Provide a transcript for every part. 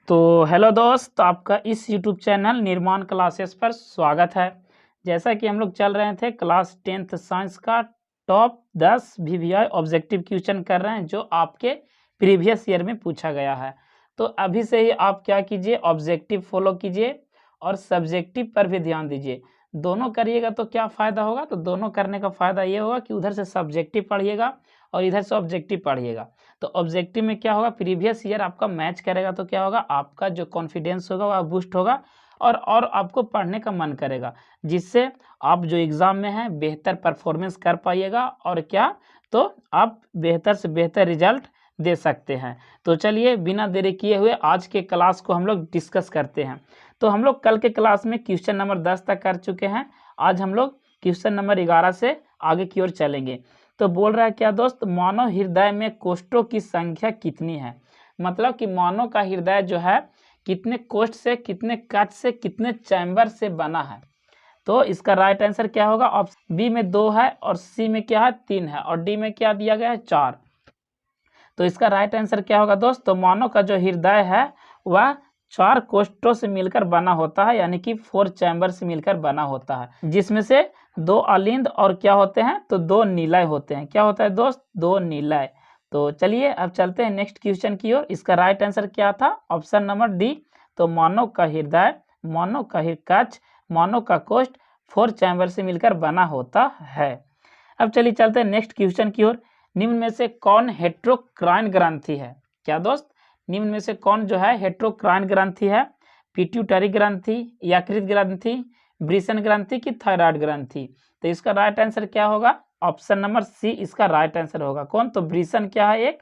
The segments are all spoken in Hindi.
तो हेलो दोस्त, आपका इस यूट्यूब चैनल निर्माण क्लासेस पर स्वागत है। जैसा कि हम लोग चल रहे थे क्लास 10th साइंस का टॉप 10 VVI ऑब्जेक्टिव क्वेश्चन कर रहे हैं जो आपके प्रीवियस ईयर में पूछा गया है। तो अभी से ही आप क्या कीजिए, ऑब्जेक्टिव फॉलो कीजिए और सब्जेक्टिव पर भी ध्यान दीजिए। दोनों करिएगा तो क्या फ़ायदा होगा, तो दोनों करने का फ़ायदा ये होगा कि उधर से सब्जेक्टिव पढ़िएगा और इधर से ऑब्जेक्टिव पढ़िएगा। तो ऑब्जेक्टिव में क्या होगा, प्रीवियस ईयर आपका मैच करेगा तो क्या होगा, आपका जो कॉन्फिडेंस होगा वह बूस्ट होगा और आपको पढ़ने का मन करेगा, जिससे आप जो एग्ज़ाम में हैं बेहतर परफॉर्मेंस कर पाइएगा और क्या, तो आप बेहतर से बेहतर रिजल्ट दे सकते हैं। तो चलिए बिना देरी किए हुए आज के क्लास को हम लोग डिस्कस करते हैं। तो हम लोग कल के क्लास में क्वेश्चन नंबर 10 तक कर चुके हैं। आज हम लोग क्वेश्चन नंबर 11 से आगे की ओर चलेंगे। तो बोल रहा है क्या दोस्त, मानव हृदय में कोष्ठों की संख्या कितनी है। मतलब कि मानव का हृदय जो है कितने कोष्ठ से, कितने कक्ष से, कितने चैम्बर से बना है। तो इसका राइट आंसर क्या होगा, ऑप्शन बी में 2 है और सी में क्या है 3 है और डी में क्या दिया गया है 4। तो इसका राइट आंसर क्या होगा दोस्त, तो मानव का जो हृदय है वह 4 कोष्ठों से मिलकर बना होता है, यानी कि 4 चैम्बर से मिलकर बना होता है, जिसमें से 2 अलिंद और क्या होते हैं, तो 2 निलय होते हैं। क्या होता है दोस्त, 2 निलय। तो चलिए अब चलते हैं नेक्स्ट क्वेश्चन की ओर। इसका राइट आंसर क्या था, ऑप्शन नंबर डी। तो मानव का हृदय, मानव का कक्ष, मानव का कोष्ठ 4 चैम्बर से मिलकर बना होता है। अब चलिए चलते हैं नेक्स्ट क्वेश्चन की ओर। निम्न में से कौन हेट्रोक्राइन ग्रंथि है। क्या दोस्त, निम्न में से कौन जो है हेट्रोक्राइन ग्रंथि है। पिट्यूटरी ग्रंथि, यकृत ग्रंथि, ब्रिसन ग्रंथि की थायराइड ग्रंथि। तो इसका राइट आंसर क्या होगा, ऑप्शन नंबर सी इसका राइट आंसर होगा। कौन, तो ब्रिसन क्या है, एक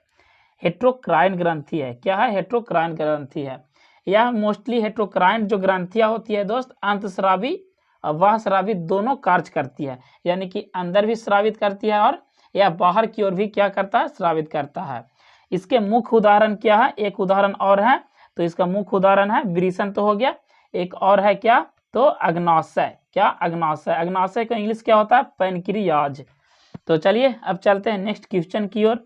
हेट्रोक्राइन ग्रंथि है। क्या है, हेट्रोक्राइन ग्रंथि है। यह मोस्टली हेट्रोक्राइन जो ग्रंथियां होती है दोस्त, अंतस्रावी और बाह्यस्रावी दोनों कार्य करती है, यानी कि अंदर भी स्रावित करती है और या बाहर की ओर भी क्या करता है, स्रावित करता है। इसके मुख्य उदाहरण क्या है, एक उदाहरण और है। तो इसका मुख्य उदाहरण है ब्रिसन तो हो गया, एक और है क्या, तो अग्नाशय। क्या, अग्नाशय। अग्नाशय का इंग्लिश क्या होता है, पैनक्रियाज। तो चलिए अब चलते हैं नेक्स्ट क्वेश्चन की ओर।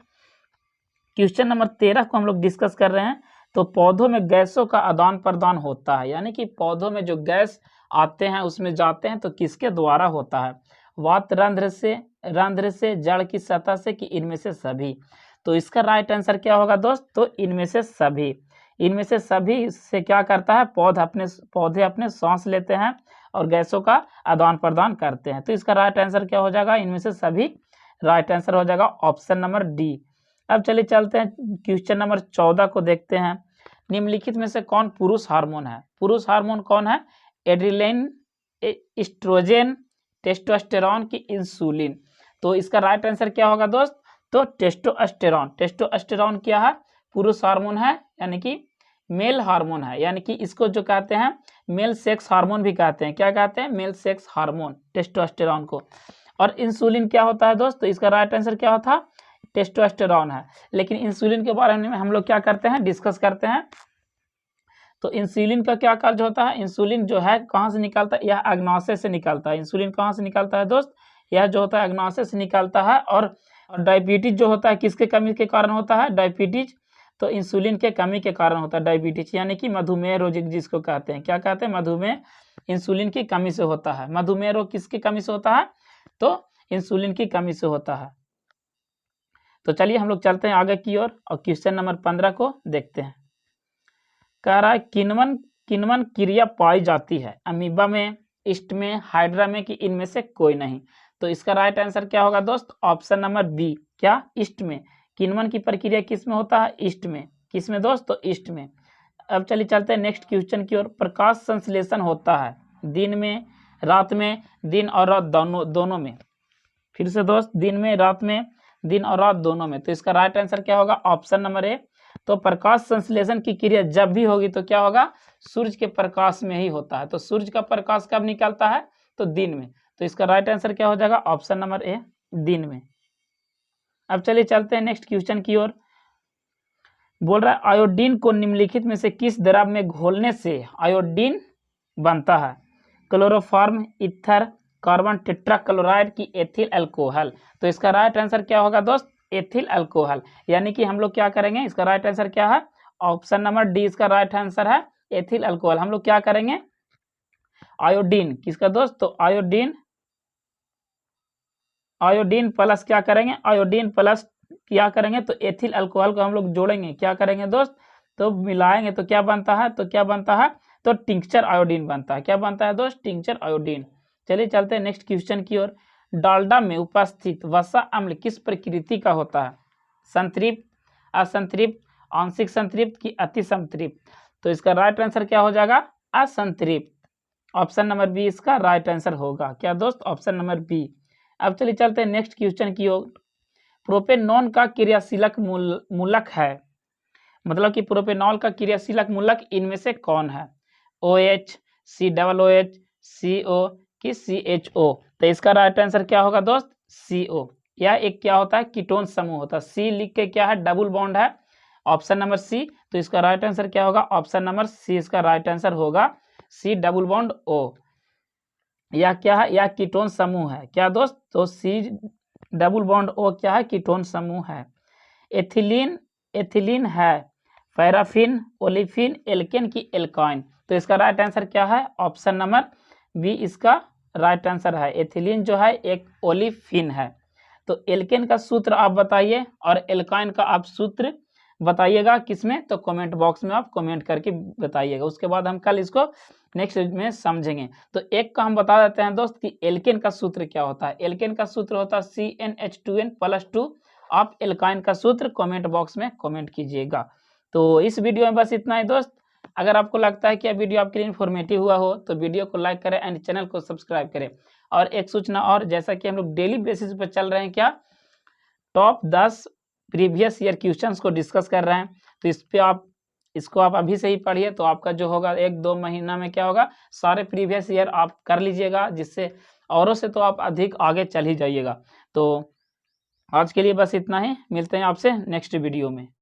क्वेश्चन नंबर 13 को हम लोग डिस्कस कर रहे हैं। तो पौधों में गैसों का आदान प्रदान होता है, यानी कि पौधों में जो गैस आते हैं उसमें जाते हैं तो किसके द्वारा होता है, वात रंध्र से, रंध्र से, जड़ की सतह से, कि इनमें से सभी। तो इसका राइट आंसर क्या होगा दोस्त, तो इनमें से सभी। इनमें से सभी से क्या करता है, पौधे अपने सांस लेते हैं और गैसों का आदान प्रदान करते हैं। तो इसका राइट आंसर क्या हो जाएगा, इनमें से सभी। राइट आंसर हो जाएगा ऑप्शन नंबर डी। अब चलिए चलते हैं क्वेश्चन नंबर 14 को देखते हैं। निम्नलिखित में से कौन पुरुष हार्मोन है। पुरुष हार्मोन कौन है, एड्रिनालिन, एस्ट्रोजन, टेस्टोस्टेरॉन की इंसुलिन। तो इसका राइट आंसर क्या होगा दोस्त, तो टेस्टोस्टेरॉन। टेस्टोस्टेरॉन क्या है, पुरुष हार्मोन है, यानी कि मेल हार्मोन है, यानी कि इसको जो कहते हैं मेल सेक्स हार्मोन भी कहते हैं। क्या कहते हैं, मेल सेक्स हार्मोन, टेस्टोस्टेरॉन को। और इंसुलिन क्या होता है दोस्त, तो इसका राइट आंसर क्या होता, टेस्टोस्टेरॉन है। लेकिन इंसुलिन के बारे में हम लोग क्या करते हैं, डिस्कस करते हैं। तो इंसुलिन का क्या कार्य होता है, इंसुलिन जो है कहाँ से निकलता है, यह अग्नाशय से निकलता है। इंसुलिन कहाँ से निकलता है दोस्त, यह जो होता है अग्नाशय से निकलता है। और डायबिटीज जो होता है किसके कमी के कारण होता है, डायबिटीज। तो इंसुलिन के कमी के कारण होता है डायबिटीज, यानी कि मधुमेह रोग जिसको कहते हैं। क्या कहते हैं, मधुमेह, इंसुलिन की कमी से होता है। मधुमेह रोग किसकी कमी से होता है, तो इंसुलिन की कमी से होता है। तो चलिए हम लोग चलते हैं आगे की ओर और क्वेश्चन नंबर 15 को देखते हैं। कह रहा है किन्वन किन्वन क्रिया पाई जाती है, अमीबा में, ईस्ट में, हाइड्रा में, कि इनमें से कोई नहीं। तो इसका राइट आंसर क्या होगा दोस्त, ऑप्शन नंबर बी। क्या, ईस्ट में। किन्वन की प्रक्रिया किस में होता है, ईस्ट में। किस में दोस्त, तो ईस्ट में। अब चलिए चलते हैं नेक्स्ट क्वेश्चन की ओर। प्रकाश संश्लेषण होता है दिन में, रात में, दिन और रात दोनों में। फिर से दोस्त, दिन में, रात में, दिन और रात दोनों में। तो इसका राइट आंसर क्या होगा, ऑप्शन नंबर ए। तो प्रकाश संश्लेषण की क्रिया जब भी होगी तो क्या होगा, सूर्य के प्रकाश में ही होता है। तो सूर्य का प्रकाश कब निकलता है, तो दिन में। तो इसका राइट आंसर क्या हो जाएगा, ऑप्शन नंबर ए, दिन में। अब चलिए चलते हैं नेक्स्ट क्वेश्चन की ओर। बोल रहा है आयोडीन को निम्नलिखित में से किस द्रव में घोलने से आयोडीन बनता है, क्लोरोफॉर्म, ईथर, कार्बन टेट्राक्लोराइड की एथिल अल्कोहल। तो इसका राइट आंसर क्या होगा दोस्त, एथिल अल्कोहल। यानी कि हम लोग क्या करेंगे, इसका राइट आंसर क्या है, ऑप्शन नंबर डी इसका राइट आंसर है, एथिल अल्कोहल। हम लोग क्या करेंगे, आयोडीन किसका दोस्त, तो आयोडीन प्लस क्या करेंगे, आयोडीन प्लस क्या करेंगे, तो एथिल अल्कोहल को हम लोग जोड़ेंगे, क्या करेंगे दोस्त, तो मिलाएंगे तो क्या बनता है, तो क्या बनता है, तो टिंक्चर आयोडीन बनता है। क्या बनता है दोस्त, टिंक्चर आयोडीन। चलिए चलते हैं नेक्स्ट क्वेश्चन की ओर। डालडा में उपस्थित वसा अम्ल किस प्रकृति का होता है, संतृप्त, असंतृप्त, आंशिक संतृप्त की अति संतृप्त। तो इसका राइट आंसर क्या हो जाएगा, असंतृप्त। ऑप्शन नंबर बी इसका राइट आंसर होगा, क्या दोस्त, ऑप्शन नंबर बी। अब चलिए चलते हैं नेक्स्ट क्वेश्चन की ओर। प्रोपेनॉन का क्रियाशीलक मूलक है, मतलब कि प्रोपेनॉल का क्रियाशीलक मूलक इनमें से कौन है, OH, COOH, CO कि CHO। तो इसका राइट आंसर क्या होगा दोस्त, CO। यह एक क्या होता है, कीटोन समूह होता है। C लिख के क्या है, डबल बॉन्ड है, ऑप्शन नंबर सी। तो इसका राइट आंसर क्या होगा, ऑप्शन नंबर सी इसका राइट आंसर होगा, C डबल बॉन्ड O। यह क्या है, यह कीटोन समूह है, क्या दोस्त, तो C डबल बॉन्ड O क्या है, कीटोन समूह है। एथिलीन है, पैराफिन, ओलिफिन, एल्केन की एल्काइन। तो इसका राइट आंसर क्या है, ऑप्शन नंबर बी इसका राइट आंसर है। एथिलीन जो है एक ओलिफिन है। तो एल्केन का सूत्र आप बताइए और एल्काइन का आप सूत्र बताइएगा किसमें, तो कमेंट बॉक्स में आप कमेंट करके बताइएगा। उसके बाद हम कल इसको नेक्स्ट में समझेंगे। तो एक का हम बता देते हैं दोस्त कि एल्केन का सूत्र क्या होता है। एल्केन का सूत्र होता है CnH2n+2। आप एल्काइन का सूत्र कमेंट बॉक्स में कमेंट कीजिएगा। तो इस वीडियो में बस इतना ही दोस्त। अगर आपको लगता है कि यह वीडियो आपके लिए इन्फॉर्मेटिव हुआ हो तो वीडियो को लाइक करें एंड चैनल को सब्सक्राइब करें। और एक सूचना और, जैसा कि हम लोग डेली बेसिस पर चल रहे हैं, क्या टॉप 10 प्रीवियस ईयर क्वेश्चंस को डिस्कस कर रहे हैं, तो इस पे आप इसको आप अभी से ही पढ़िए, तो आपका जो होगा 1-2 महीना में क्या होगा, सारे प्रीवियस ईयर आप कर लीजिएगा, जिससे औरों से तो आप अधिक आगे चल ही जाइएगा। तो आज के लिए बस इतना ही, मिलते हैं आपसे नेक्स्ट वीडियो में।